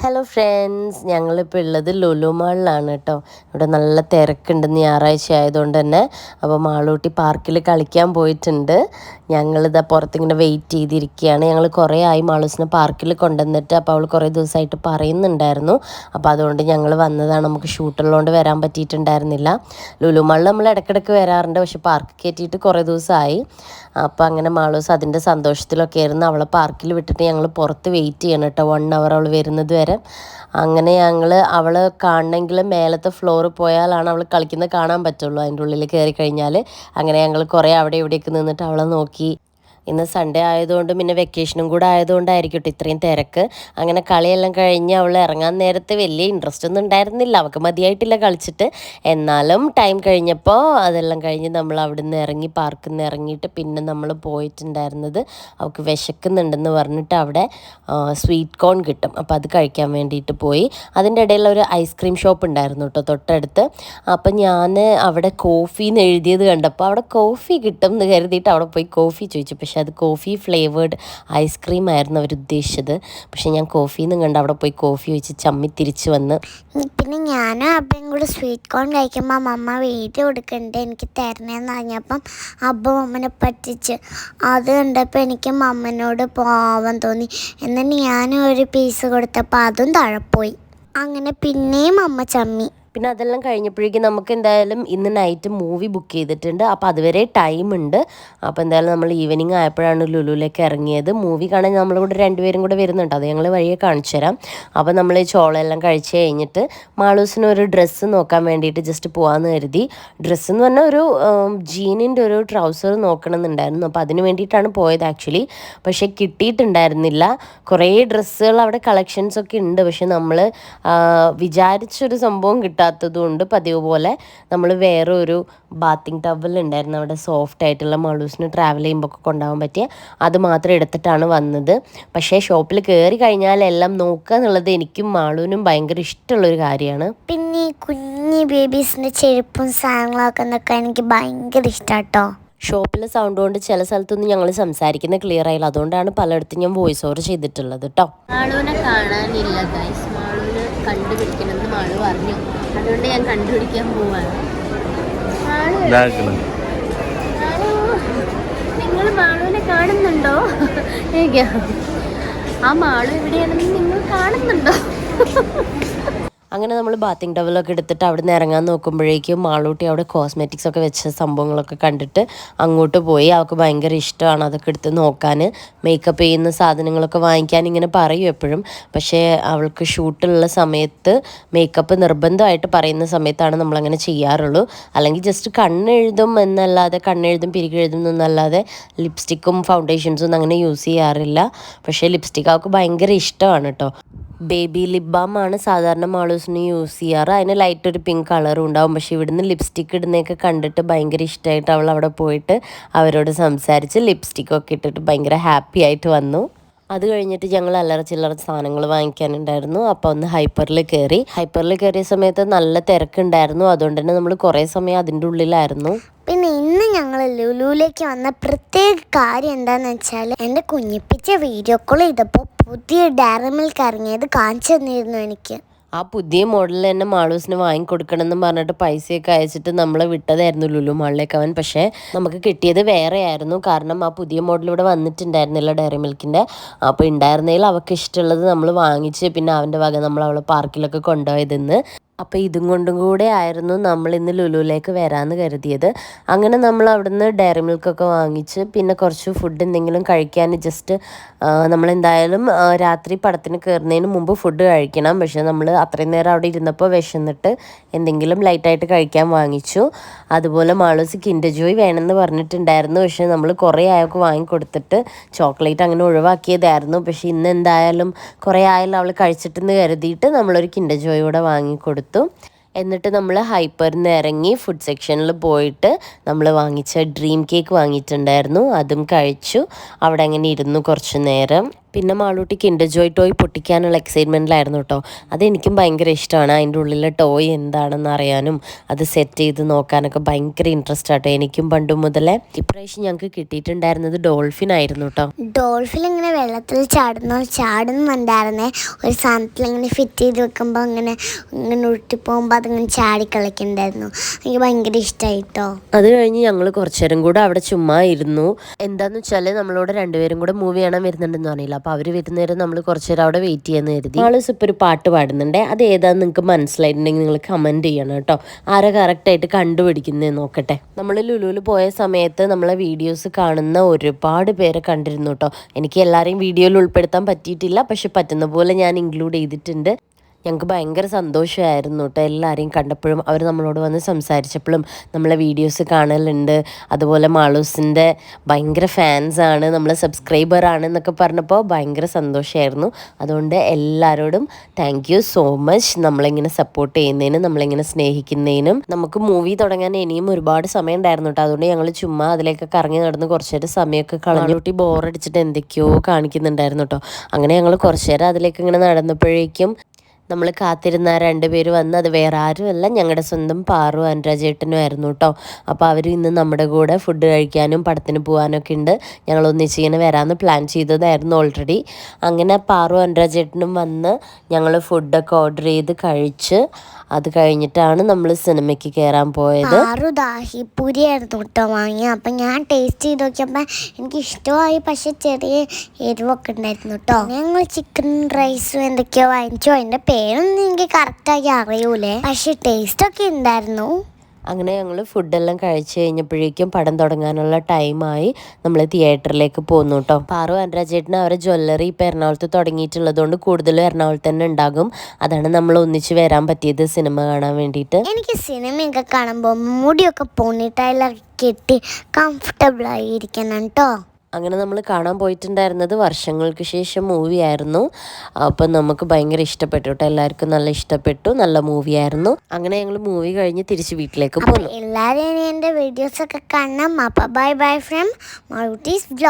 Hello friends, ഞങ്ങളിപ്പോൾ ഉള്ളത് ലുലു മാളിലാണ് കേട്ടോ. ഇവിടെ നല്ല തിരക്കുണ്ട് ഞായറാഴ്ച ആയതുകൊണ്ട് തന്നെ. അപ്പോൾ മാളൂട്ടി പാർക്കിൽ കളിക്കാൻ പോയിട്ടുണ്ട്. ഞങ്ങളിതാ പുറത്തിങ്ങനെ വെയിറ്റ് ചെയ്തിരിക്കുകയാണ്. ഞങ്ങൾ കുറേ ആയി മാളൂസിനെ പാർക്കിൽ കൊണ്ടുവന്നിട്ട്. അപ്പോൾ അവൾ കുറേ ദിവസമായിട്ട് പറയുന്നുണ്ടായിരുന്നു. അപ്പോൾ അതുകൊണ്ട് ഞങ്ങൾ വന്നതാണ്. നമുക്ക് ഷൂട്ടുള്ളതുകൊണ്ട് വരാൻ പറ്റിയിട്ടുണ്ടായിരുന്നില്ല. ലുലു മാളിൽ നമ്മൾ ഇടയ്ക്കിടയ്ക്ക് വരാറുണ്ട്, പക്ഷെ പാർക്ക് കയറ്റിയിട്ട് കുറേ ദിവസമായി. അപ്പോൾ അങ്ങനെ മാളൂസ് അതിൻ്റെ സന്തോഷത്തിലൊക്കെ ആയിരുന്നു. അവളെ പാർക്കിൽ വിട്ടിട്ട് ഞങ്ങൾ പുറത്ത് വെയിറ്റ് ചെയ്യണം കേട്ടോ, 1 hour അവൾ വരുന്നത് വരെ. അങ്ങനെ ഞങ്ങൾ അവൾ കാണണമെങ്കിൽ മേലത്തെ ഫ്ലോറിൽ പോയാലാണ് അവൾ കളിക്കുന്നത് കാണാൻ പറ്റുള്ളൂ. അതിൻ്റെ ഉള്ളിൽ കയറി കഴിഞ്ഞാൽ അങ്ങനെ ഞങ്ങൾ കുറേ അവിടെ ഇവിടെയൊക്കെ നിന്നിട്ട് അവളെ നോക്കി. ഇന്ന് സൺഡേ ആയതുകൊണ്ട് പിന്നെ വെക്കേഷനും കൂടെ ആയതുകൊണ്ടായിരിക്കും കേട്ടോ ഇത്രയും തിരക്ക്. അങ്ങനെ കളിയെല്ലാം കഴിഞ്ഞ് അവൾ ഇറങ്ങാൻ നേരത്ത് വലിയ ഇൻട്രസ്റ്റ് ഒന്നും ഉണ്ടായിരുന്നില്ല, അവൾക്ക് മതിയായിട്ടില്ല കളിച്ചിട്ട്. എന്നാലും ടൈം കഴിഞ്ഞപ്പോൾ അതെല്ലാം കഴിഞ്ഞ് നമ്മൾ അവിടെ നിന്ന് ഇറങ്ങി, പാർക്കിൽ നിന്ന് ഇറങ്ങിയിട്ട് പിന്നെ നമ്മൾ പോയിട്ടുണ്ടായിരുന്നത് അവൾക്ക് വിശക്കുന്നുണ്ടെന്ന് പറഞ്ഞിട്ട് അവിടെ സ്വീറ്റ് കോൺ കിട്ടും, അപ്പോൾ അത് കഴിക്കാൻ വേണ്ടിയിട്ട് പോയി. അതിൻ്റെ ഇടയിൽ ഒരു ഐസ്ക്രീം ഷോപ്പ് ഉണ്ടായിരുന്നു കേട്ടോ തൊട്ടടുത്ത്. അപ്പം ഞാൻ അവിടെ കോഫി എന്ന് എഴുതിയത് കണ്ടപ്പോൾ അവിടെ കോഫി കിട്ടും എന്ന് കരുതിയിട്ട് അവിടെ പോയി കോഫി ചോദിച്ചു. പക്ഷെ അത് കോഫി ഫ്ലേവേർഡ് ഐസ്ക്രീം ആയിരുന്നു അവർ ഉദ്ദേശിച്ചത്. പക്ഷെ ഞാൻ കോഫിന്നും കണ്ട് അവിടെ പോയി കോഫി വെച്ച് ചമ്മി തിരിച്ചു വന്ന്. പിന്നെ ഞാനും അബ്ബയും കൂടെ സ്വീറ്റ് കോൺ കഴിക്കുമ്പോൾ അമ്മ വീഡിയോ കൊടുക്കണ്ടേ എനിക്ക് തരണേന്ന് പറഞ്ഞപ്പം അബ്ബ അമ്മനെ പറ്റിച്ച്. അത് കണ്ടപ്പോൾ എനിക്ക് അമ്മനോട് പോവാൻ തോന്നി. എന്നിട്ട് ഞാനും ഒരു പീസ് കൊടുത്തപ്പോൾ അതും താഴെ പോയി. അങ്ങനെ പിന്നെയും അമ്മ ചമ്മി. പിന്നെ അതെല്ലാം കഴിഞ്ഞപ്പോഴേക്കും നമുക്ക് എന്തായാലും ഇന്ന് നൈറ്റ് മൂവി ബുക്ക് ചെയ്തിട്ടുണ്ട്. അപ്പോൾ അതുവരെ ടൈമുണ്ട്. അപ്പോൾ എന്തായാലും നമ്മൾ ഈവനിങ് ആയപ്പോഴാണ് ലുലുവിലേക്ക് ഇറങ്ങിയത്. മൂവി കാണാൻ നമ്മൾ കൂടെ 2 പേരും കൂടെ വരുന്നുണ്ട്, അത് ഞങ്ങൾ വഴിയെ കാണിച്ചു തരാം. അപ്പോൾ നമ്മൾ ചോളെല്ലാം കഴിച്ച് കഴിഞ്ഞിട്ട് മാളൂസിന് ഒരു ഡ്രസ്സ് നോക്കാൻ വേണ്ടിയിട്ട് ജസ്റ്റ് പോകാമെന്ന് കരുതി. ഡ്രസ്സ് എന്ന് പറഞ്ഞാൽ ഒരു ജീനിൻ്റെ ഒരു ട്രൗസർ നോക്കണമെന്നുണ്ടായിരുന്നു. അപ്പോൾ അതിന് വേണ്ടിയിട്ടാണ് പോയത് ആക്ച്വലി. പക്ഷേ കിട്ടിയിട്ടുണ്ടായിരുന്നില്ല. കുറേ ഡ്രസ്സുകൾ അവിടെ കളക്ഷൻസൊക്കെ ഉണ്ട്, പക്ഷെ നമ്മൾ വിചാരിച്ചൊരു സംഭവം കൊണ്ട് പതിവ് പോലെ നമ്മൾ വേറെ ഒരു ബാത്തിങ് ടവൽ ഉണ്ടായിരുന്നു അവിടെ, സോഫ്റ്റ് ആയിട്ടുള്ള മാളൂസിന് ട്രാവൽ ചെയ്യുമ്പോൾ ഒക്കെ കൊണ്ടുപോകാൻ പറ്റിയ, അത് മാത്രം എടുത്തിട്ടാണ് വന്നത്. പക്ഷേ ഷോപ്പിൽ കയറി കഴിഞ്ഞാൽ എല്ലാം നോക്കുക എന്നുള്ളത് എനിക്കും മാളൂനും ഭയങ്കര ഇഷ്ടമുള്ളൊരു കാര്യമാണ്. പിന്നെ കുഞ്ഞ് ബേബീസിൻ്റെ ചെരുപ്പും സാധനങ്ങളൊക്കെ എന്നൊക്കെ എനിക്ക് ഭയങ്കര ഇഷ്ടമാട്ടോ. ഷോപ്പിലെ സൗണ്ട് കൊണ്ട് ചില സ്ഥലത്തൊന്നും ഞങ്ങൾ സംസാരിക്കുന്നത് ക്ലിയർ ആയില്ല, അതുകൊണ്ടാണ് പലയിടത്തും ഞാൻ വോയിസ് ഓവർ ചെയ്തിട്ടുള്ളത് കേട്ടോ. മാളൂനെ കാണാനില്ല ഗൈസ്, മാളൂനെ കണ്ടുപിടിക്കണമെന്ന് മാളു പറഞ്ഞു, അതുകൊണ്ട് ഞാൻ കണ്ടുപിടിക്കാൻ പോവാണ്. നിങ്ങൾ മാളുവിനെ കാണുന്നുണ്ടോ? ആ മാളു എവിടെയാണെന്ന് നിങ്ങൾ കാണുന്നുണ്ടോ? അങ്ങനെ നമ്മൾ ബാത്തിങ് ടവലൊക്കെ എടുത്തിട്ട് അവിടെ നിന്ന് ഇറങ്ങാൻ നോക്കുമ്പോഴേക്കും മാളൂട്ടി അവിടെ കോസ്മെറ്റിക്സ് ഒക്കെ വെച്ച സംഭവങ്ങളൊക്കെ കണ്ടിട്ട് അങ്ങോട്ട് പോയി. അവൾക്ക് ഭയങ്കര ഇഷ്ടമാണ് അതൊക്കെ എടുത്ത് നോക്കാൻ, മേക്കപ്പ് ചെയ്യുന്ന സാധനങ്ങളൊക്കെ വാങ്ങിക്കാൻ ഇങ്ങനെ പറയും എപ്പോഴും. പക്ഷേ അവൾക്ക് ഷൂട്ടുള്ള സമയത്ത് മേക്കപ്പ് നിർബന്ധമായിട്ട് പറയുന്ന സമയത്താണ് നമ്മളങ്ങനെ ചെയ്യാറുള്ളൂ. അല്ലെങ്കിൽ ജസ്റ്റ് കണ്ണെഴുതും എന്നല്ലാതെ, കണ്ണെഴുതും പിരികെഴുതും എന്നല്ലാതെ ലിപ്സ്റ്റിക്കും ഫൗണ്ടേഷൻസും അങ്ങനെ യൂസ് ചെയ്യാറില്ല. പക്ഷേ ലിപ്സ്റ്റിക് അവൾക്ക് ഭയങ്കര ഇഷ്ടമാണ് കേട്ടോ. ബേബി ലിപ് ബാം ആണ് സാധാരണ മാളൂസിന് യൂസ് ചെയ്യാറ്, അതിന് ലൈറ്റ് ഒരു പിങ്ക് കളറും ഉണ്ടാവും. പക്ഷേ ഇവിടുന്ന് ലിപ്സ്റ്റിക്ക് ഇടുന്നതൊക്കെ കണ്ടിട്ട് ഭയങ്കര ഇഷ്ടമായിട്ട് അവൾ അവിടെ പോയിട്ട് അവരോട് സംസാരിച്ച് ലിപ്സ്റ്റിക്കൊക്കെ ഇട്ടിട്ട് ഭയങ്കര ഹാപ്പി ആയിട്ട് വന്നു. അത് കഴിഞ്ഞിട്ട് ഞങ്ങൾ അല്ലറ ചില്ലറ സാധനങ്ങൾ വാങ്ങിക്കാനുണ്ടായിരുന്നു. അപ്പോൾ ഒന്ന് ഹൈപ്പറിൽ കയറിയ സമയത്ത് നല്ല തിരക്കുണ്ടായിരുന്നു, അതുകൊണ്ട് തന്നെ നമ്മൾ കുറേ സമയം അതിൻ്റെ ഉള്ളിലായിരുന്നു. പിന്നെ ഇന്ന് ഞങ്ങൾ ലുലുവിലേക്ക് വന്ന പ്രത്യേക കാര്യം എന്താണെന്ന് വെച്ചാൽ, എൻ്റെ കുഞ്ഞിപ്പിച്ച വീഡിയോ കോൾ ചെയ്തപ്പോൾ പുതിയ ഡയറി മിൽക്ക് ഇറങ്ങിയത് കാണിച്ചു തന്നിരുന്നു എനിക്ക്. ആ പുതിയ മോഡൽ തന്നെ മാളൂസിന് വാങ്ങിക്കൊടുക്കണം എന്ന് പറഞ്ഞിട്ട് പൈസയൊക്കെ അയച്ചിട്ട് നമ്മളെ വിട്ടതായിരുന്നു ലുലു മാളിലേക്ക് അവൻ. പക്ഷേ നമുക്ക് കിട്ടിയത് വേറെ ആയിരുന്നു, കാരണം ആ പുതിയ മോഡൽ ഇവിടെ വന്നിട്ടുണ്ടായിരുന്നില്ല ഡയറി മിൽക്കിൻ്റെ. അപ്പോൾ ഉണ്ടായിരുന്നതിൽ അവൾക്ക് ഇഷ്ടമുള്ളത് നമ്മൾ വാങ്ങിച്ച് പിന്നെ അവൻ്റെ വക നമ്മൾ അവളെ പാർക്കിലൊക്കെ കൊണ്ടുപോയതെന്ന്. അപ്പോൾ ഇതും കൊണ്ടും കൂടെ ആയിരുന്നു നമ്മൾ ഇന്ന് ലുലുവിലേക്ക് വരാമെന്ന് കരുതിയത്. അങ്ങനെ നമ്മൾ അവിടുന്ന് ഡയറി മിൽക്കൊക്കെ വാങ്ങിച്ച് പിന്നെ കുറച്ച് ഫുഡ് എന്തെങ്കിലും കഴിക്കാൻ ജസ്റ്റ് നമ്മളെന്തായാലും രാത്രി പടത്തിന് കയറുന്നതിന് മുമ്പ് ഫുഡ് കഴിക്കണം. പക്ഷേ നമ്മൾ അത്രയും നേരം അവിടെ ഇരുന്നപ്പോൾ വിശന്നിട്ട് എന്തെങ്കിലും ലൈറ്റായിട്ട് കഴിക്കാൻ വാങ്ങിച്ചു. അതുപോലെ മാളൂസ് കിൻഡർ ജോയ് വേണമെന്ന് പറഞ്ഞിട്ടുണ്ടായിരുന്നു, പക്ഷേ നമ്മൾ കുറേ ആയൊക്കെ വാങ്ങിക്കൊടുത്തിട്ട് ചോക്ലേറ്റ് അങ്ങനെ ഒഴിവാക്കിയതായിരുന്നു. പക്ഷേ ഇന്ന് എന്തായാലും കുറേ ആയാലും അവൾ കഴിച്ചിട്ടെന്ന് കരുതിയിട്ട് നമ്മളൊരു കിൻഡർ ജോയ് കൂടെ വാങ്ങിക്കൊടുത്തു. എന്നിട്ട് നമ്മൾ ഹൈപ്പറിൽ നിന്ന് ഇറങ്ങി ഫുഡ് സെക്ഷനിൽ പോയിട്ട് നമ്മൾ വാങ്ങിച്ച ഡ്രീം കേക്ക് വാങ്ങിയിട്ടുണ്ടായിരുന്നു, അതും കഴിച്ചു. അവിടെ അങ്ങനെ ഇരുന്നു കുറച്ച് നേരം. പിന്നെ മാളൂട്ടി കിൻഡർ ജോയ് ടോയ് പൊട്ടിക്കാനുള്ള എക്സൈറ്റ്മെൻറ്റിലായിരുന്നു കേട്ടോ. അതെനിക്കും ഭയങ്കര ഇഷ്ടമാണ്. അതിൻ്റെ ഉള്ളിലെ ടോയ് എന്താണെന്ന് അറിയാനും അത് സെറ്റ് ചെയ്ത് നോക്കാനൊക്കെ ഭയങ്കര ഇൻട്രസ്റ്റ് ആട്ടോ. എനിക്കും പണ്ട് മുതലേ. ഇപ്രാവശ്യം ഞങ്ങൾക്ക് കിട്ടിയിട്ടുണ്ടായിരുന്നത് ഡോൾഫിൻ ആയിരുന്നു കേട്ടോ. ഡോൾഫിൻ ഇങ്ങനെ വെള്ളത്തിൽ ചാടുന്നുണ്ടായിരുന്നേ. ഒരു സാധനത്തിൽ ഇങ്ങനെ ഫിറ്റ് ചെയ്ത് വെക്കുമ്പോൾ ഇങ്ങനെ ഉരുട്ടിപ്പോകുമ്പോൾ അതിങ്ങനെ ചാടി കളിക്കുന്നുണ്ടായിരുന്നു. എനിക്ക് ഭയങ്കര ഇഷ്ടമായി കേട്ടോ. അത് കഴിഞ്ഞ് ഞങ്ങൾ കുറച്ചു നേരം കൂടെ അവിടെ ചുമ്മാ ഇരുന്നു. എന്താന്ന് വെച്ചാൽ നമ്മളോട് രണ്ടുപേരും കൂടെ മൂവി കാണാൻ വരുന്നുണ്ടെന്ന് പറഞ്ഞില്ല. അപ്പോൾ അവർ വരുന്നേരം നമ്മൾ കുറച്ചു നേരം അവിടെ വെയിറ്റ് ചെയ്യാന്ന് കരുതി. ആളൂസ് ഇപ്പോൾ ഒരു പാട്ട് പാടുന്നുണ്ട്. അത് ഏതാന്ന് നിങ്ങൾക്ക് മനസ്സിലായിട്ടുണ്ടെങ്കിൽ നിങ്ങൾ കമൻറ്റ് ചെയ്യണം കേട്ടോ. ആരെ കറക്റ്റായിട്ട് കണ്ടുപിടിക്കുന്നത് നോക്കട്ടെ. നമ്മൾ ലുലുവിൽ പോയ സമയത്ത് നമ്മളെ വീഡിയോസ് കാണുന്ന ഒരുപാട് പേരെ കണ്ടിരുന്നു കേട്ടോ. എനിക്ക് എല്ലാവരെയും വീഡിയോയിൽ ഉൾപ്പെടുത്താൻ പറ്റിയിട്ടില്ല, പക്ഷെ പറ്റുന്ന പോലെ ഞാൻ ഇൻക്ലൂഡ് ചെയ്തിട്ടുണ്ട്. ഞങ്ങൾക്ക് ഭയങ്കര സന്തോഷമായിരുന്നു കേട്ടോ. എല്ലാവരെയും കണ്ടപ്പോഴും അവർ നമ്മളോട് വന്ന് സംസാരിച്ചപ്പോഴും നമ്മളെ വീഡിയോസ് കാണലുണ്ട്, അതുപോലെ മാളൂസിൻ്റെ ഭയങ്കര ഫാൻസാണ്, നമ്മളെ സബ്സ്ക്രൈബറാണ് എന്നൊക്കെ പറഞ്ഞപ്പോൾ ഭയങ്കര സന്തോഷമായിരുന്നു. അതുകൊണ്ട് എല്ലാവരോടും താങ്ക് യു സോ മച്ച് നമ്മളിങ്ങനെ സപ്പോർട്ട് ചെയ്യുന്നതിനും നമ്മളിങ്ങനെ സ്നേഹിക്കുന്നതിനും. നമുക്ക് മൂവി തുടങ്ങാൻ ഇനിയും ഒരുപാട് സമയം ഉണ്ടായിരുന്നു കേട്ടോ. അതുകൊണ്ട് ഞങ്ങൾ ചുമ്മാ അതിലേക്ക് കറങ്ങി നടന്ന് കുറച്ച് നേരം സമയമൊക്കെ കളഞ്ഞൂട്ടി ബോറടിച്ചിട്ട് എന്തൊക്കെയോ കാണിക്കുന്നുണ്ടായിരുന്നു കേട്ടോ. അങ്ങനെ ഞങ്ങൾ കുറച്ച് നേരം അതിലേക്ക് ഇങ്ങനെ നടന്നപ്പോഴേക്കും നമ്മൾ കാത്തിരുന്ന രണ്ടുപേര് വന്ന്. അത് വേറെ ആരുമല്ല, ഞങ്ങളുടെ സ്വന്തം പാറു അനുരാജേട്ടനും ആയിരുന്നു കേട്ടോ. അപ്പോൾ അവർ ഇന്ന് നമ്മുടെ കൂടെ ഫുഡ് കഴിക്കാനും പടത്തിന് പോകാനൊക്കെ ഉണ്ട്. ഞങ്ങൾ ഒന്നിച്ചിങ്ങനെ വരാമെന്ന് പ്ലാൻ ചെയ്തതായിരുന്നു ഓൾറെഡി. അങ്ങനെ പാറു അനുരാജേട്ടനും വന്ന് ഞങ്ങൾ ഫുഡൊക്കെ ഓർഡർ ചെയ്ത് കഴിച്ച് അത് കഴിഞ്ഞിട്ടാണ് നമ്മൾ സിനിമയ്ക്ക് കയറാൻ പോയത്. പാറു ദാഹിപ്പൂരിയായിരുന്നു കേട്ടോ വാങ്ങി. അപ്പം ഞാൻ ടേസ്റ്റ് ചെയ്ത് നോക്കിയപ്പോൾ എനിക്ക് ഇഷ്ടമായി, പക്ഷെ ചെറിയ എരിവൊക്കെ ഉണ്ടായിരുന്നു കേട്ടോ. ഞങ്ങൾ ചിക്കൻ റൈസും എന്തൊക്കെയോ വാങ്ങിച്ചു. അതിൻ്റെ പേരൊന്നും എനിക്ക് കറക്റ്റായി അറിയൂലേ, പക്ഷെ ടേസ്റ്റൊക്കെ ഉണ്ടായിരുന്നു. അങ്ങനെ ഞങ്ങൾ ഫുഡെല്ലാം കഴിച്ച് കഴിഞ്ഞപ്പോഴേക്കും പടം തുടങ്ങാനുള്ള ടൈമായി. നമ്മൾ തിയേറ്ററിലേക്ക് പോന്നു കേട്ടോ. പാറു അനുരാജേട്ടന് അവരെ ജ്വല്ലറി ഇപ്പോൾ എറണാകുളത്ത് തുടങ്ങിയിട്ടുള്ളതുകൊണ്ട് കൂടുതലും എറണാകുളത്ത് തന്നെ ഉണ്ടാകും. അതാണ് നമ്മൾ ഒന്നിച്ച് വരാൻ പറ്റിയത് സിനിമ കാണാൻ വേണ്ടിയിട്ട്. എനിക്ക് സിനിമയൊക്കെ കാണുമ്പോൾ മുടിയൊക്കെ പോണിട്ടൈലൊക്കെ കെട്ടി കംഫർട്ടബിളായി ഇരിക്കണം കേട്ടോ. അങ്ങനെ നമ്മൾ കാണാൻ പോയിട്ടുണ്ടായിരുന്നത് വർഷങ്ങൾക്ക് ശേഷം മൂവിയായിരുന്നു. അപ്പം നമുക്ക് ഭയങ്കര ഇഷ്ടപ്പെട്ടു കേട്ടോ. എല്ലാവർക്കും നല്ല ഇഷ്ടപ്പെട്ടു, നല്ല മൂവിയായിരുന്നു. അങ്ങനെ ഞങ്ങൾ മൂവി കഴിഞ്ഞ് തിരിച്ച് വീട്ടിലേക്ക് പോന്നു. എല്ലാവരും എൻ്റെ വീഡിയോസൊക്കെ കാണണം. അപ്പം ബൈ ബൈ ഫ്രം മാളൂട്ടീസ് വ്ലോഗ്.